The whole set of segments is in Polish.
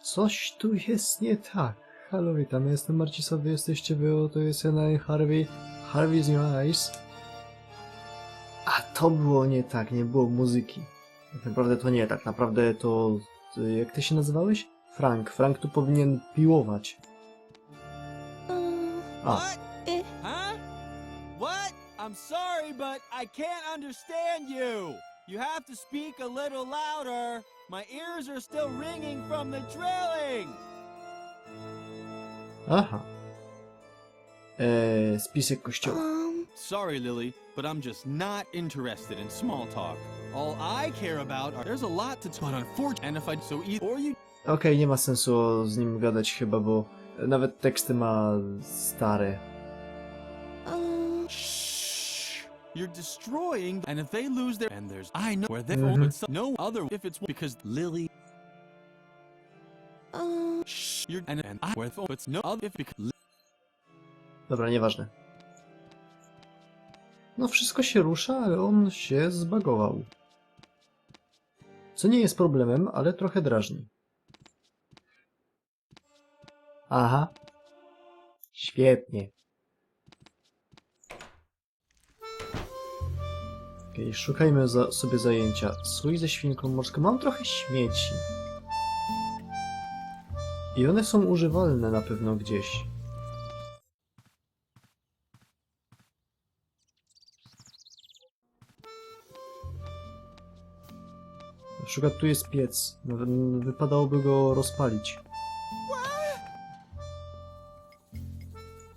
Coś tu jest nie tak. Halo, witam, ja jestem Marcisław, wy jesteście wy, to jest Edna Harvey. Harvey's New Eyes. A to było nie tak, nie było muzyki. Tak naprawdę to nie, tak naprawdę to... Jak ty się nazywałeś? Frank. Frank tu powinien piłować. A. Huh? What? I'm sorry, but I can't understand you. You have to speak a little louder. My ears are still ringing from the drilling. Aha. Spisek kościoła. Sorry, Lily, but I'm just not interested in small talk. All I care about are there's a lot to talk. But unfortunately, and if I so either or you. Okej, nie ma sensu z nim gadać chyba, bo nawet teksty ma stare. Shh. You're destroying, and if they lose their, and there's I know where they but no other if it's because Lily. Shh. You're and I where but no other if because. Dobra, nieważne. No wszystko się rusza, ale on się zbagował. Co nie jest problemem, ale trochę drażni. Aha. Świetnie. Okej, szukajmy sobie zajęcia. Słój ze świnką morską. Mam trochę śmieci. I one są używalne na pewno gdzieś. Na przykład tu jest piec. Wypadałoby go rozpalić.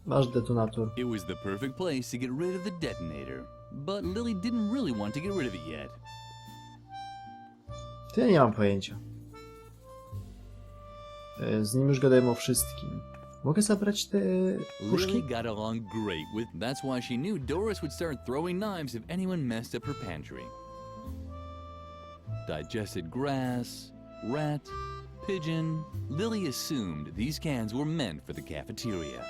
Masz detonator. It was the perfect place to get rid of the detonator, but Lily didn't really want to get rid of it yet. To ja nie mam pojęcia. Z nim już gadałem o wszystkim. Mogę zabrać te puszki? Lily got along great with. That's why she knew Doris would start throwing knives if anyone messed up her pantry. Digested grass, rat, pigeon. Lily assumed these cans were meant for the cafeteria.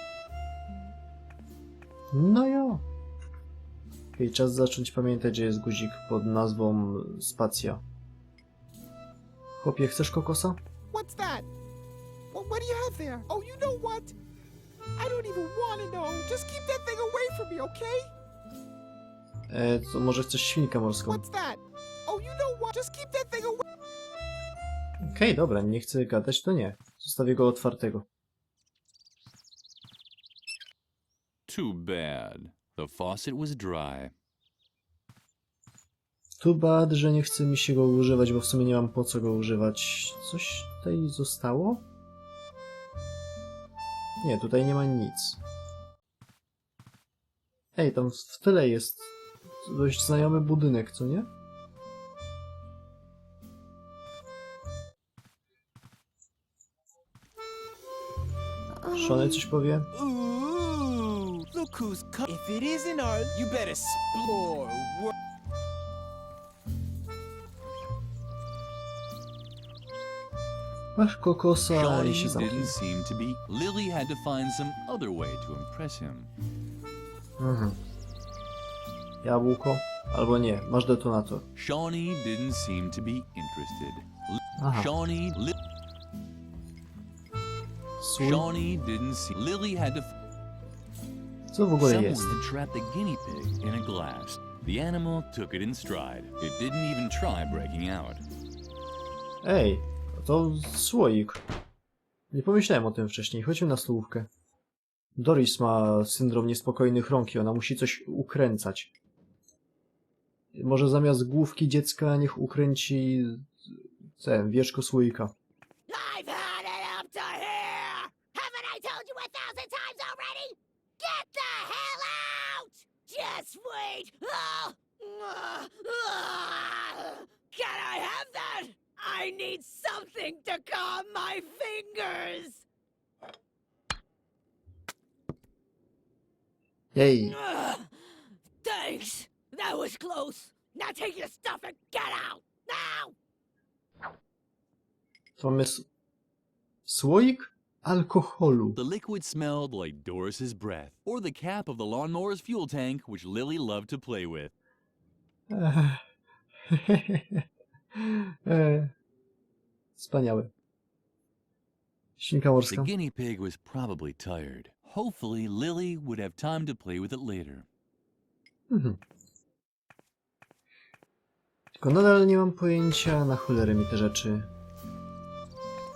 No jo. Okej, czas zacząć pamiętać, że jest guzik pod nazwą spacja. Chłopie, chcesz kokosa? What's that? What do you have there? Oh, you know what? I don't even want to know. Just keep that thing away from me, okay? To może chcesz świnkę morską? What's that? Oh, you know what? Just keep that thing away. Okej, dobra, nie chcę gadać, to nie. Zostawię go otwartego. Too bad. The faucet was dry. Too bad, że nie chce mi się go używać, bo w sumie nie mam po co go używać. Coś tutaj zostało? Nie, tutaj nie ma nic. Ej, tam w tyle jest dość znajomy budynek, co nie? Szony coś powie? Ooh, look who's come. If it isn't art, you better explore. Masz kokosa Shawnee i się zamknie. didn't seem to be. Lily had to find some other way to impress him. Jabłko? Albo nie, masz detonator. Shawnee didn't seem to be interested. Aha. Słój? Shawnee didn't see. Lily had to. Co w ogóle Someone jest? had trapped a guinea pig in a glass. The animal took it in stride. It didn't even try breaking out. Ej, to słoik. Nie pomyślałem o tym wcześniej. Chodźmy na stołówkę. Doris ma syndrom niespokojnych rąk i ona musi coś ukręcać. Może zamiast główki dziecka niech ukręci wierzcho słoika. I've had it up to here! Haven't I told you 1,000 times already? Get the hell out! Just wait! Can I have that? I need something to calm my fingers! Jej, Thanks! That was close! Now take your stuff and get out! Now! to mamy słoik alkoholu. The liquid smelled like Doris's breath, or the cap of the lawnmower's fuel tank, which Lily loved to play with. Wspaniałe. Świnka The morska. guinea pig was probably tired. Hopefully, Lily would have time to play with it later. Mhm. Tylko nadal nie mam pojęcia, na cholerę mi te rzeczy.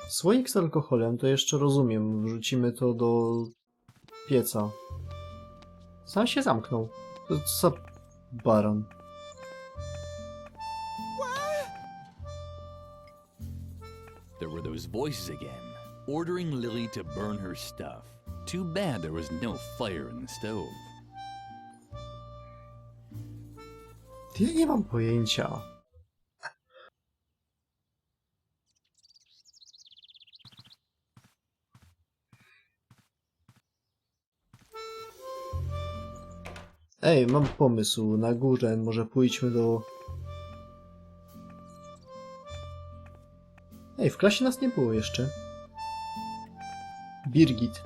Słoik z alkoholem to jeszcze rozumiem. Wrzucimy to do pieca. Sam się zamknął. To co za baron. There were those voices again, ordering Lily to burn her stuff. Too bad there was no fire in the stove. Ja nie mam pojęcia. Ej, mam pomysł. Na górze może pójdźmy do... Ej, w klasie nas nie było jeszcze. Birgit.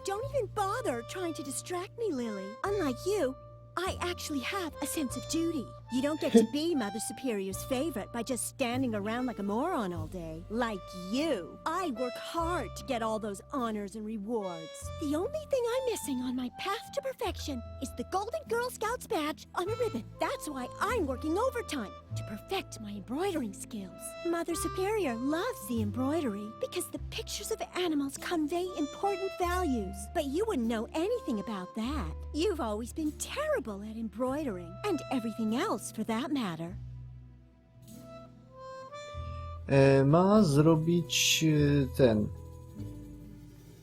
Don't even bother trying to distract me, Lily. Unlike you, I actually have a sense of duty. You don't get to be Mother Superior's favorite by just standing around like a moron all day. Like you. I work hard to get all those honors and rewards. The only thing I'm missing on my path to perfection is the Golden Girl Scouts badge on a ribbon. That's why I'm working overtime, to perfect my embroidering skills. Mother Superior loves the embroidery because the pictures of animals convey important values. But you wouldn't know anything about that. You've always been terrible at embroidering, and everything else for that matter. Ma zrobić ten...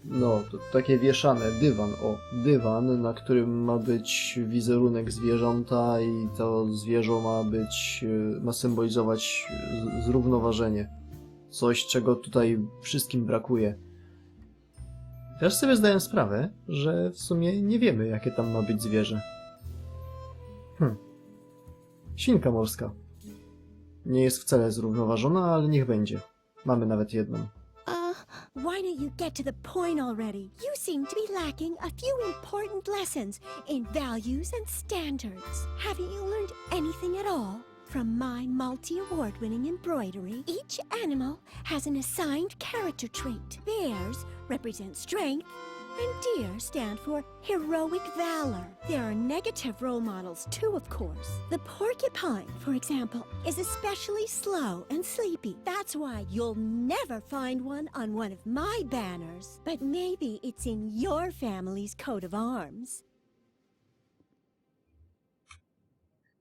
No, to takie wieszane, dywan, o, dywan, na którym ma być wizerunek zwierząta i to zwierzę ma być, ma symbolizować zrównoważenie. Coś, czego tutaj wszystkim brakuje. Też sobie zdaję sprawę, że w sumie nie wiemy, jakie tam ma być zwierzę. Świnka morska. Nie jest wcale zrównoważona, ale niech będzie. Mamy nawet jedną. Why don't you get to the point already? You seem to be lacking a few important lessons in values and standards. Haven't you learned anything at all? From my multi-award-winning embroidery, each animal has an assigned character trait. Bears represent strength, and deer stand for heroic valor. There are negative role models too, of course. The porcupine, for example, is especially slow and sleepy. That's why you'll never find one on one of my banners. But maybe it's in your family's coat of arms.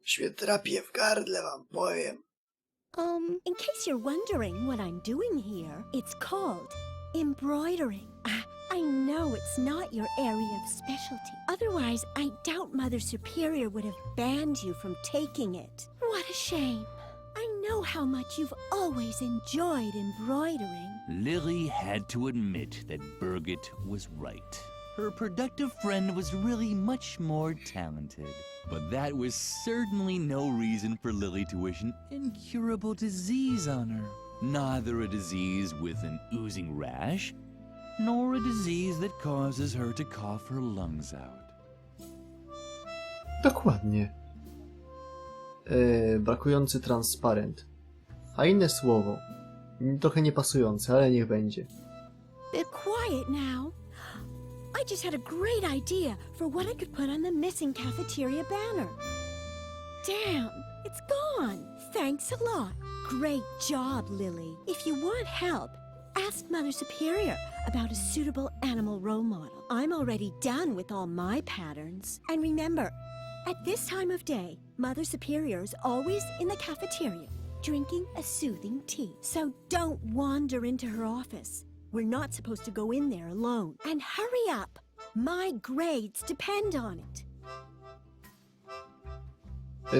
Świetrapię w gardle wam powiem. In case you're wondering what I'm doing here, it's called embroidering. I know it's not your area of specialty. Otherwise, I doubt Mother Superior would have banned you from taking it. What a shame. I know how much you've always enjoyed embroidering. Lily had to admit that Birgit was right. Her productive friend was really much more talented. But that was certainly no reason for Lily to wish an incurable disease on her. Neither a disease with an oozing rash, nor a disease that causes her to cough her lungs out. Dokładnie. Brakujący transparent. Fajne słowo. Trochę niepasujące, ale niech będzie. Be quiet now. I just had a great idea for what I could put on the missing cafeteria banner. Damn, it's gone. Thanks a lot. Great job, Lily. If you want help, ask Mother Superior about a suitable animal role model. I'm already done with all my patterns. And remember, at this time of day, Mother Superior is always in the cafeteria, drinking a soothing tea. So don't wander into her office. We're not supposed to go in there alone. And hurry up. My grades depend on it.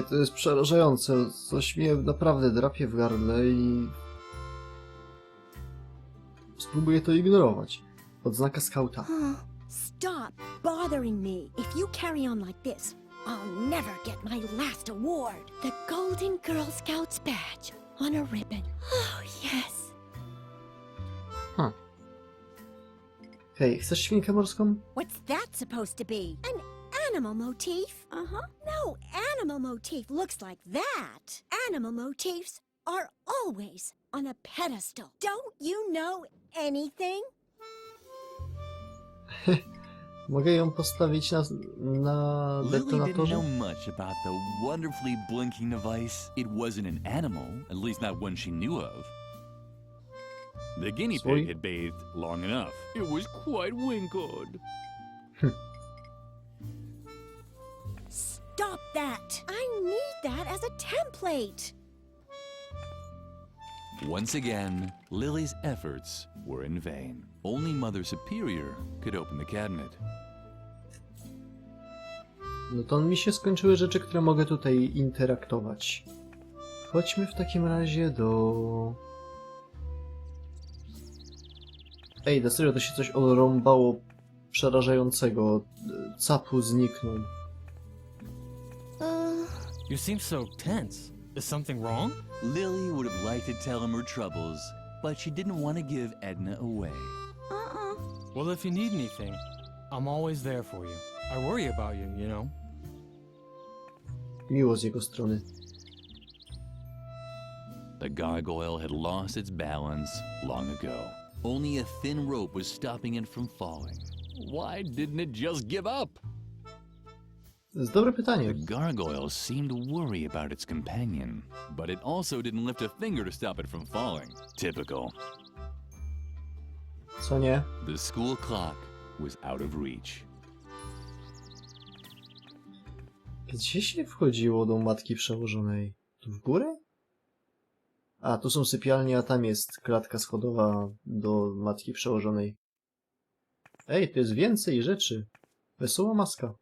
To jest przerażające. Coś mnie naprawdę drapie w gardle i... spróbuję to ignorować. Odznaka skauta. Stop bothering me. If you carry on like this, I'll never get my last award. The Golden Girl Scouts badge on a ribbon. Oh, yes. Hej, chcesz świnkę morską? What's that supposed to be? An animal motif? Uh-huh. No animal motif looks like that. Animal motifs are always on a pedestal. Don't you know anything? Mogę ją postawić na Lily didn't know detonatorze? much about the wonderfully blinking device. It wasn't an animal, at least not one she knew of. The guinea pig had bathed long enough. It was quite wrinkled. Stop that! I need that as a template. Once again, Lily's efforts were in vain. Only Mother Superior could open the cabinet. No to mi się skończyły rzeczy, które mogę tutaj interaktować. Chodźmy w takim razie do... Ej, na serio, to się coś odrąbało przerażającego. Capu zniknął. You seem so tense. Is something wrong? Lily would have liked to tell him her troubles, but she didn't want to give Edna away. Well, if you need anything, I'm always there for you. I worry about you, you know. Miło z jego strony. The gargoyle had lost its balance long ago. Only a thin rope was stopping it from falling. Why didn't it just give up? To jest dobre pytanie. The gargoyle seemed to worry about its companion, but it also didn't lift a finger to stop it from falling. Typical. Co nie? The school clock was out of reach. Gdzie się wchodziło do matki przełożonej? Tu w górę? A, tu są sypialnie, a tam jest klatka schodowa do matki przełożonej. Ej, to jest więcej rzeczy. Wesoła maska.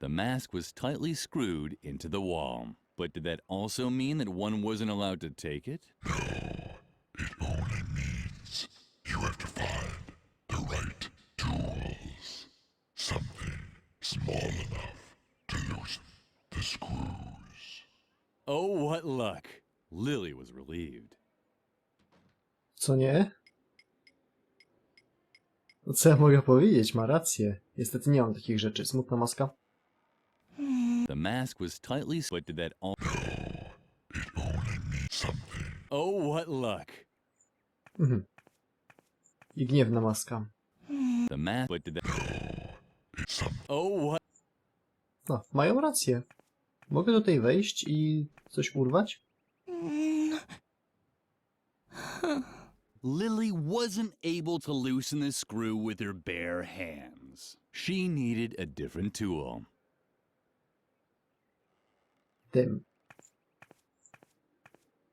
The mask was tightly screwed into the wall. But did that also mean that one wasn't allowed to take it? It only means you have to find the right tools. Something small enough to loosen the screws. Oh, what luck! Lily was relieved. Co nie? No co ja mogę powiedzieć? Ma rację. Niestety nie mam takich rzeczy. Smutna maska. The mask was tightly but did that all... It only means something. Oh, what luck! Mhm. I gniewna maska. The mask but did that... It's something. Oh, what... No, mają rację. Mogę tutaj wejść i coś urwać? Lily wasn't able to loosen the screw with her bare hands. She needed a different tool. Tym.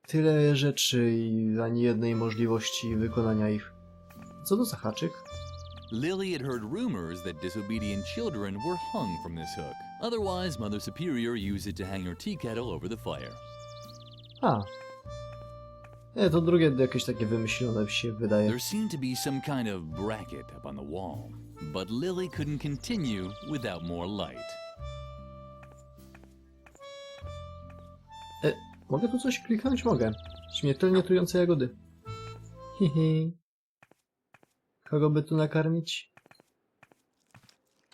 Tyle rzeczy i ani jednej możliwości wykonania ich. Co to za haczyk? Lily had heard rumors that disobedient children were hung from this hook. Otherwise, Mother Superior used it to hang her tea kettle over the fire. A. Nie, to drugie jakieś takie wymyślone się wydaje. There seemed to be some kind of bracket up on the wall, but Lily couldn't continue without more light. Mogę tu coś kliknąć? Mogę. Śmiertelnie trujące jagody. Hihi. Kogo by tu nakarmić?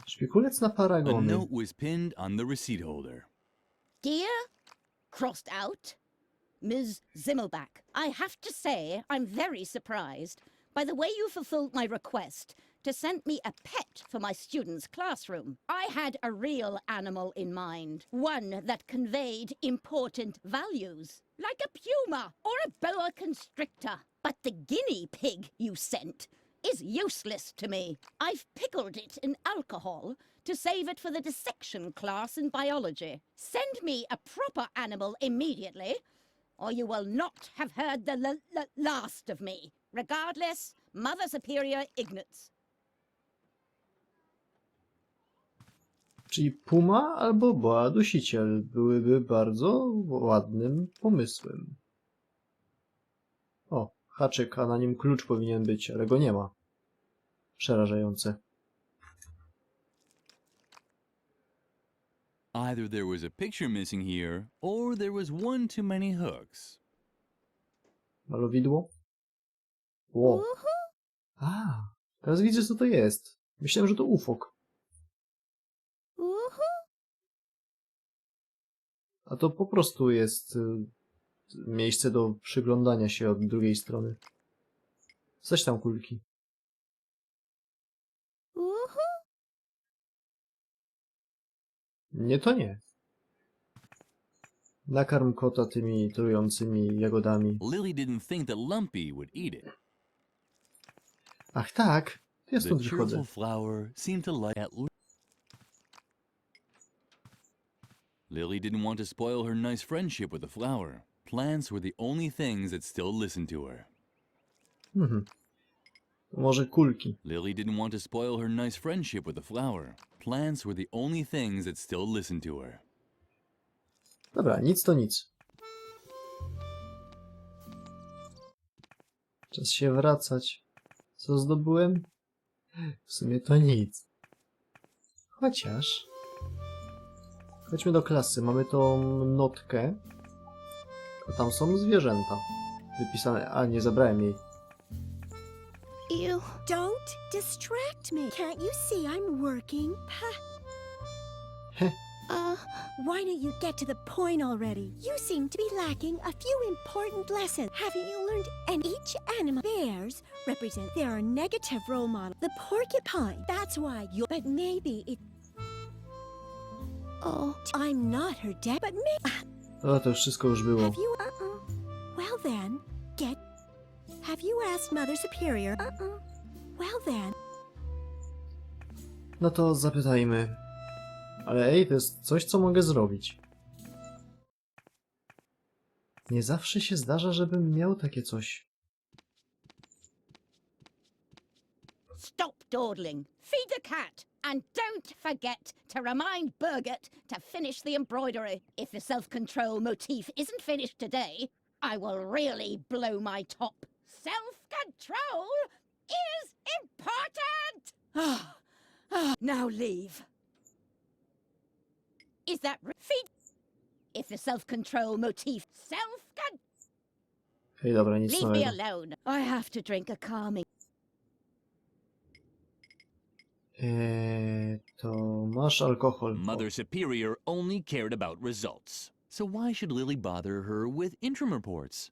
Szpikulec na A paragony. note was pinned on the receipt holder. Dear, crossed out, Ms. Zimmelbach, I have to say I'm very surprised by the way you fulfilled my request to send me a pet for my students' classroom. I had a real animal in mind, one that conveyed important values, like a puma or a boa constrictor. But the guinea pig you sent is useless to me. I've pickled it in alcohol to save it for the dissection class in biology. Send me a proper animal immediately, or you will not have heard the last of me. Regardless, Mother Superior Ignatz. Czyli puma albo boa dusiciel byłyby bardzo ładnym pomysłem. O, haczyk, a na nim klucz powinien być, ale go nie ma. Przerażające. Either there was a picture missing here, or there was one too many hooks. Malowidło? Ło. A, teraz widzę, co to jest. Myślałem, że to ufok. A to po prostu jest miejsce do przyglądania się od drugiej strony. Coś tam kulki. Nie, to nie. Nakarm kota tymi trującymi jagodami. Lily didn't think that Lumpy would eat it. Ach tak, ja The stąd wychodzę. cheerful flower seemed to like that. Lily didn't want to spoil her nice friendship with the flower. Plants were the only things that still listened to her. Mhm. Może kulki. Lily didn't want to spoil her nice friendship with the flower. Plants were the only things that still listened to her. Dobra, nic to nic. Czas się wracać. Co zdobyłem? W sumie to nic. Chociaż... Chodźmy do klasy. Mamy tą notkę. A tam są zwierzęta. Wypisane... A, nie zabrałem jej. Ew. Don't distract me. Can't you see I'm working? Heh. Why don't you get to the point already? You seem to be lacking a few important lessons. Haven't you learned? And each animal, bears, represent their negative role model. The porcupine. That's why you. But maybe it. Oh, I'm not her dad. But O, to wszystko już było. have you? Well then, get. Have you asked Mother Superior? Well then. No to zapytajmy. Ale ej, to jest coś, co mogę zrobić. Nie zawsze się zdarza, żebym miał takie coś. Stop dawdling. Feed the cat. And don't forget to remind Birgit to finish the embroidery. If the self-control motif isn't finished today, I will really blow my top. Self-control is important! Now leave. Is that feed? If the self-control motif Hej, dobra, nic leave me nowego. alone. I have to drink a calming. To masz alkohol. Mother Superior only cared about results. So why should Lily bother her with interim reports?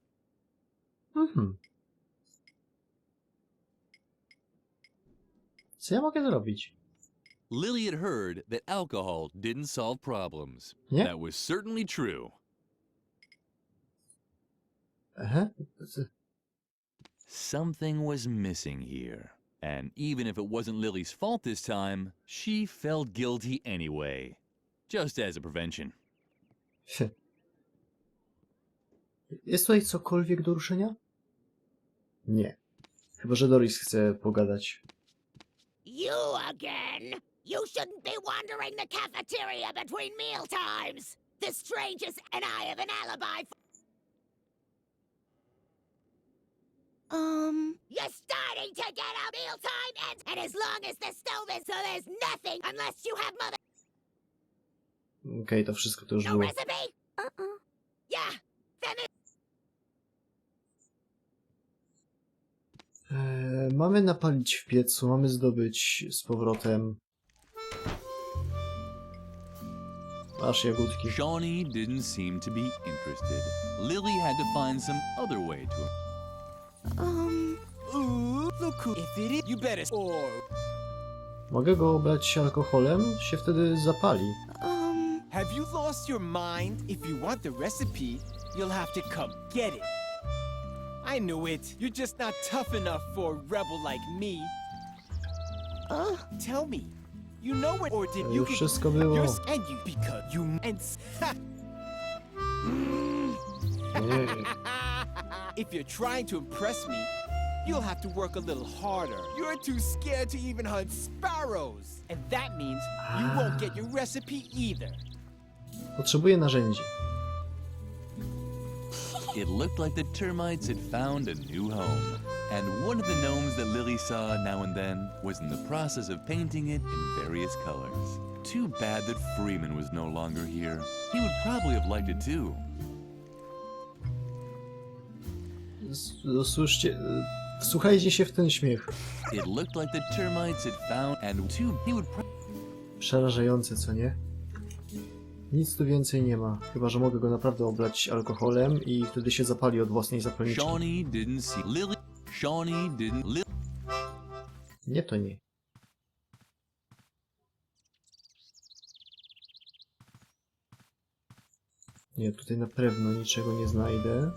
Mhm. Co ja mogę zrobić? Lily had heard that alcohol didn't solve problems. Yeah. That was certainly true. Aha. Something was missing here. And even if it wasn't Lily's fault this time, she felt guilty anyway. Just as a prevention. Jest tutaj cokolwiek do ruszenia? Nie. Chyba, że Doris chce pogadać. You again! You shouldn't be wandering the cafeteria between meal times! The strangers and I have an alibi for— You're starting to get a mealtime and as long as the stove is so there's nothing unless you have mother— Okej, to wszystko to już No było. recipe? Yeah, then it— Mamy napalić w piecu, mamy zdobyć z powrotem... Masz jagódki. Shawnee didn't seem to be interested. Lily had to find some other way to... Ooh, look who— If it is, you better— Or— Mogę go oblać alkoholem? Się wtedy zapali. Have you lost your mind? If you want the recipe, you'll have to come get it. I knew it. You're just not tough enough for a rebel like me. Tell me, you know what, or did To you już wszystko było. and you because you and Nie. if you're trying to impress me, you'll have to work a little harder. You're too scared to even hunt sparrows, and that means you won't get your recipe either. Potrzebuję narzędzi. It looked like the termites had found a new home. And one of the gnomes that Lily saw now and then was in the process of painting it in various colors. Too bad that Freeman was no longer here. He would probably have liked it too. Wsłuchajcie się w ten śmiech. It looked like the termites had found and too he would Przerażające, co nie? Nic tu więcej nie ma. Chyba że mogę go naprawdę oblać alkoholem i wtedy się zapali od własnej zapalniczki. Shawnee didn't see Lily. Shawnee didn't Lily. Nie, to nie. Nie, tutaj na pewno niczego nie znajdę.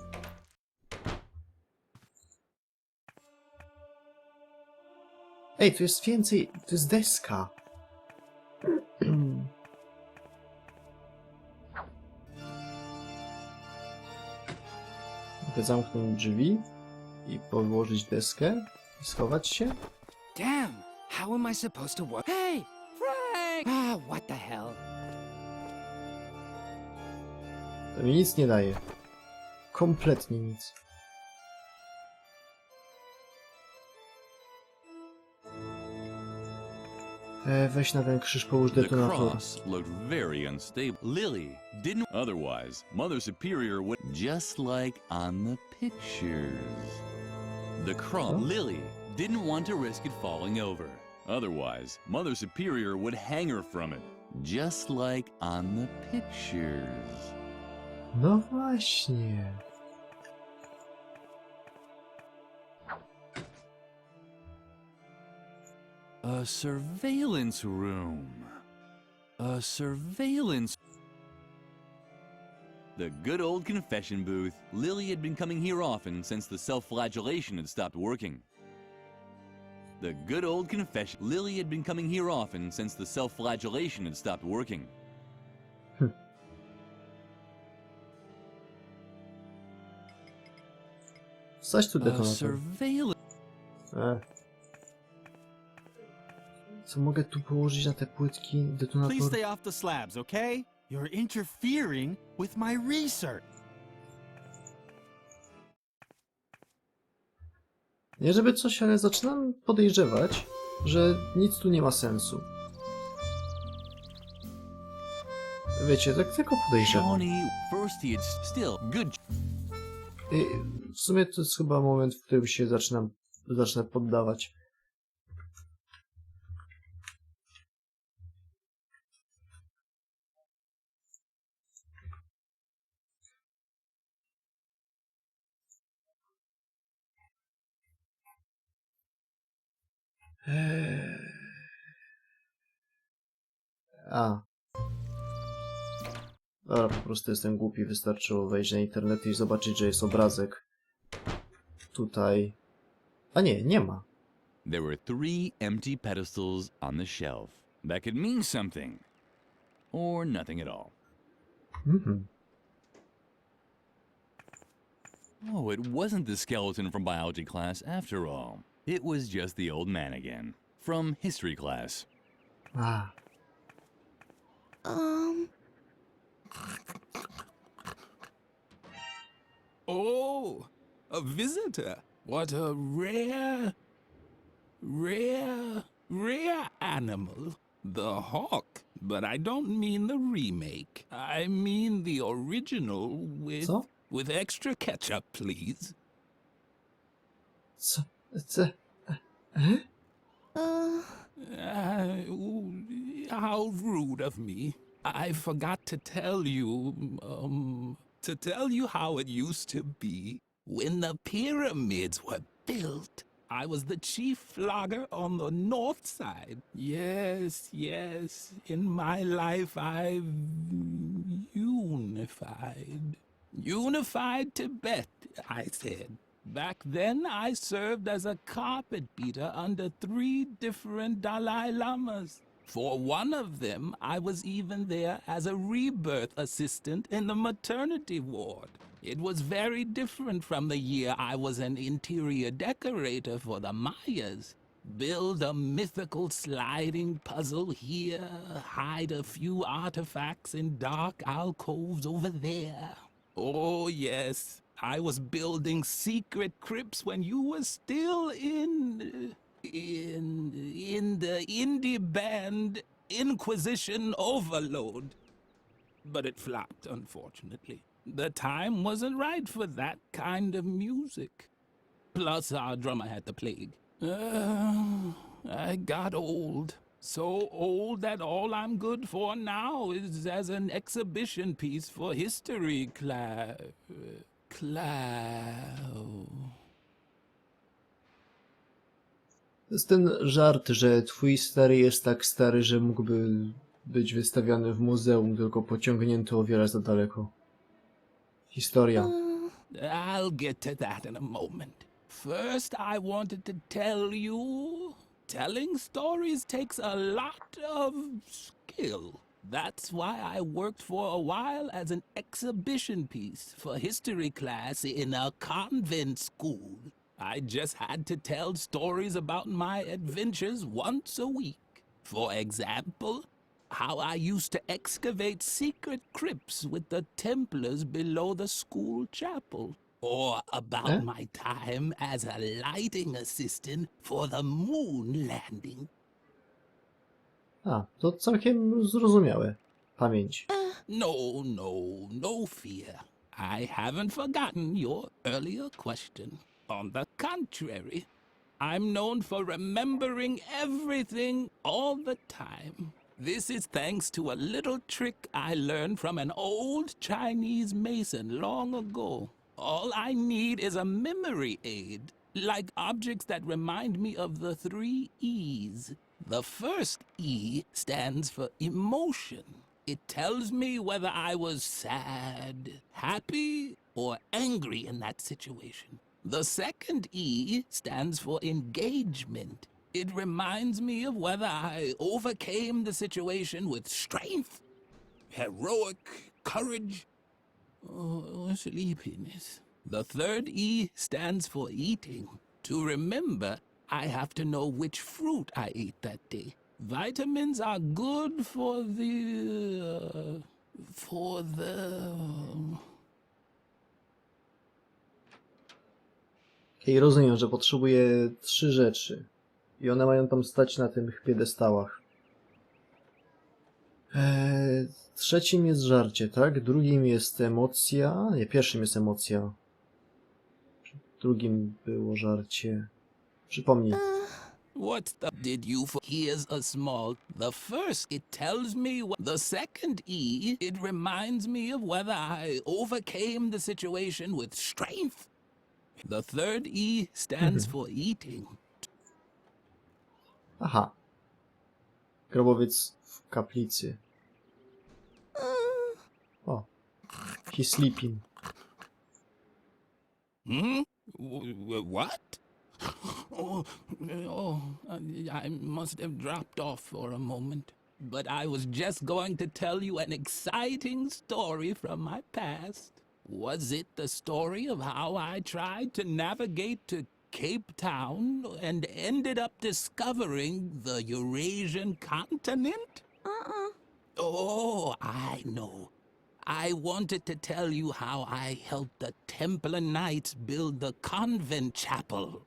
Ej, tu jest więcej, to jest deska. Mogę zamknąć drzwi i położyć deskę i schować się. Damn, how am I supposed to work? Hey, Frank! Ah, what the hell? To mi nic nie daje. Kompletnie nic. Weź na ten krzyż, połóż The detonator. cross looked very unstable. Lily didn't. Otherwise, Mother Superior would. Just like on the pictures. The cross. Huh? Lily didn't want to risk it falling over. Otherwise, Mother Superior would hang her from it. Just like on the pictures. No właśnie. A surveillance room. A surveillance. The good old confession booth. Lily had been coming here often since the self-flagellation had stopped working. The good old confession. Lily had been coming here often since the self-flagellation had stopped working. Coś tu A detonator. surveillance. Co mogę tu położyć na te płytki? Please Detonator. stay off the slabs, okay? You're interfering with my research. Nie żeby coś, ale zaczynam podejrzewać, że nic tu nie ma sensu. Wiecie, tak tylko podejrzewam. Shawnee. First he had still good. I w sumie to jest chyba moment, w którym się zacznę poddawać. A. Dobra, po prostu jestem głupi. Wystarczyło wejść na internet i zobaczyć, że jest obrazek. Tutaj. A nie, nie ma. There were 3 empty pedestals on the shelf. That could mean something. Or nothing at all. Mhm. Oh, it wasn't the skeleton from biology class after all. It was just the old man again. From history class. A. Oh, a visitor. What a rare animal. The hawk. But I don't mean the remake. I mean the original Co? with extra ketchup, please. Co? Co? Ooh, how rude of me. I forgot to tell you, how it used to be. When the pyramids were built, I was the chief flogger on the north side. Yes, in my life I've unified. Unified Tibet, I said. Back then, I served as a carpet beater under 3 different Dalai Lamas. For one of them, I was even there as a rebirth assistant in the maternity ward. It was very different from the year I was an interior decorator for the Mayas. Build a mythical sliding puzzle here, hide a few artifacts in dark alcoves over there. Oh, yes. I was building secret crypts when you were still in the indie band Inquisition Overload. But it flopped, unfortunately. The time wasn't right for that kind of music. Plus, our drummer had the plague. I got old. So old that all I'm good for now is as an exhibition piece for history class. To jest ten żart, że twój stary jest tak stary, że mógłby być wystawiony w muzeum, tylko pociągnięty o wiele za daleko. Historia. I'll get to that in a moment. First, I wanted to tell you, telling stories takes a lot of skill. That's why I worked for a while as an exhibition piece for history class in a convent school. I just had to tell stories about my adventures once a week. For example, how I used to excavate secret crypts with the Templars below the school chapel. Or about my time as a lighting assistant for the moon landing. A, to całkiem zrozumiałe. Pamięć. No fear. I haven't forgotten your earlier question. On the contrary, I'm known for remembering everything all the time. This is thanks to a little trick I learned from an old Chinese mason long ago. All I need is a memory aid, like objects that remind me of the 3 E's. The first E stands for emotion. It tells me whether I was sad, happy, or angry in that situation. The second E stands for engagement. It reminds me of whether I overcame the situation with strength, heroic courage, or sleepiness. The third E stands for eating. To remember, I have to know which fruit I ate that day. Vitamins are good for the... I rozumiem, że potrzebuję 3 rzeczy. I one mają tam stać na tych piedestałach. Trzecim jest żarcie, tak? Drugim jest emocja. Nie, pierwszym jest emocja. Drugim było żarcie. Przypomnij. What the did you for? Here's a small. The first, it tells me what. The second E, it reminds me of whether I overcame the situation with strength. The third E stands for eating. Aha. Grobowiec w kaplicy. O. He's sleeping. What? I must have dropped off for a moment. But I was just going to tell you an exciting story from my past. Was it the story of how I tried to navigate to Cape Town and ended up discovering the Eurasian continent? Oh, I know. I wanted to tell you how I helped the Templar Knights build the convent chapel,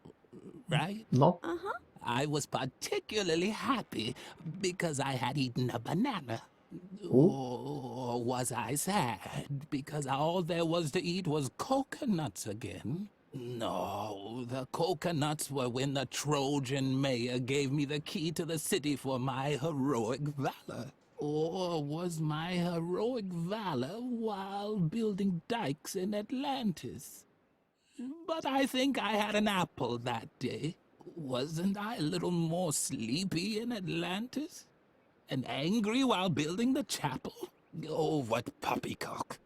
right? No. I was particularly happy because I had eaten a banana. Ooh. Or was I sad because all there was to eat was coconuts again? No, the coconuts were when the Trojan mayor gave me the key to the city for my heroic valor. Or was my heroic valor while building dikes in Atlantis? But I think I had an apple that day. Wasn't I a little more sleepy in Atlantis? And angry while building the chapel? Oh, what poppycock.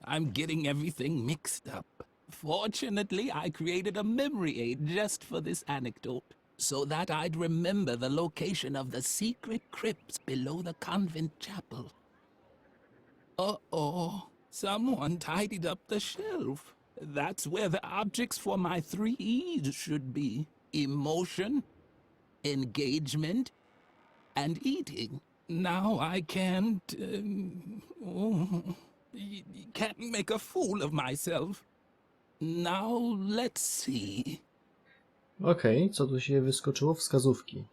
I'm getting everything mixed up. Fortunately, I created a memory aid just for this anecdote, so that I'd remember the location of the secret crypts below the convent chapel. Uh-oh, someone tidied up the shelf. That's where the objects for my 3 E's should be. Emotion, engagement, and eating. Now I can't... can't make a fool of myself. Now let's see. Okej, co tu się wyskoczyło? Wskazówki.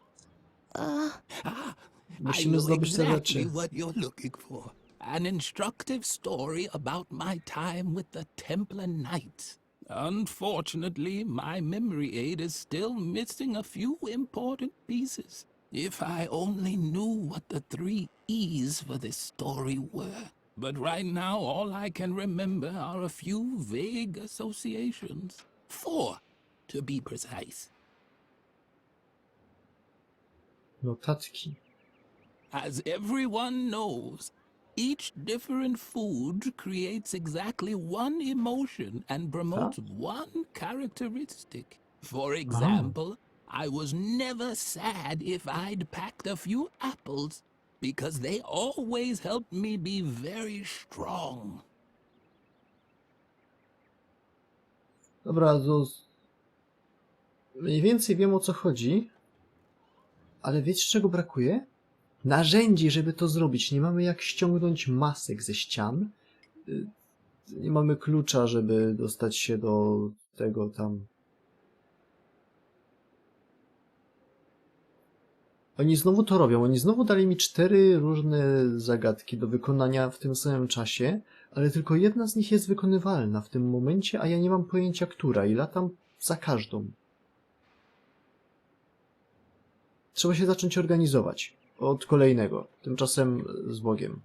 Musimy I know zdobyć te exactly rzeczy. what you're looking for. An instructive story about my time with the Templar Knights. Unfortunately, my memory aid is still missing a few important pieces. If I only knew what the 3 E's for this story were. But right now, all I can remember are a few vague associations. 4, to be precise. Notatki. As everyone knows, each different food creates exactly one emotion and promotes one characteristic. For example, I was never sad if I'd packed a few apples, because they always helped me be very strong. Dobra, to mniej więcej wiem, o co chodzi, ale wiecie, czego brakuje? Narzędzi, żeby to zrobić. Nie mamy jak ściągnąć masek ze ścian. Nie mamy klucza, żeby dostać się do tego tam. Oni znowu to robią. Oni znowu dali mi 4 różne zagadki do wykonania w tym samym czasie, ale tylko jedna z nich jest wykonywalna w tym momencie, a ja nie mam pojęcia, która, i latam za każdą. Trzeba się zacząć organizować od kolejnego. Tymczasem z Bogiem.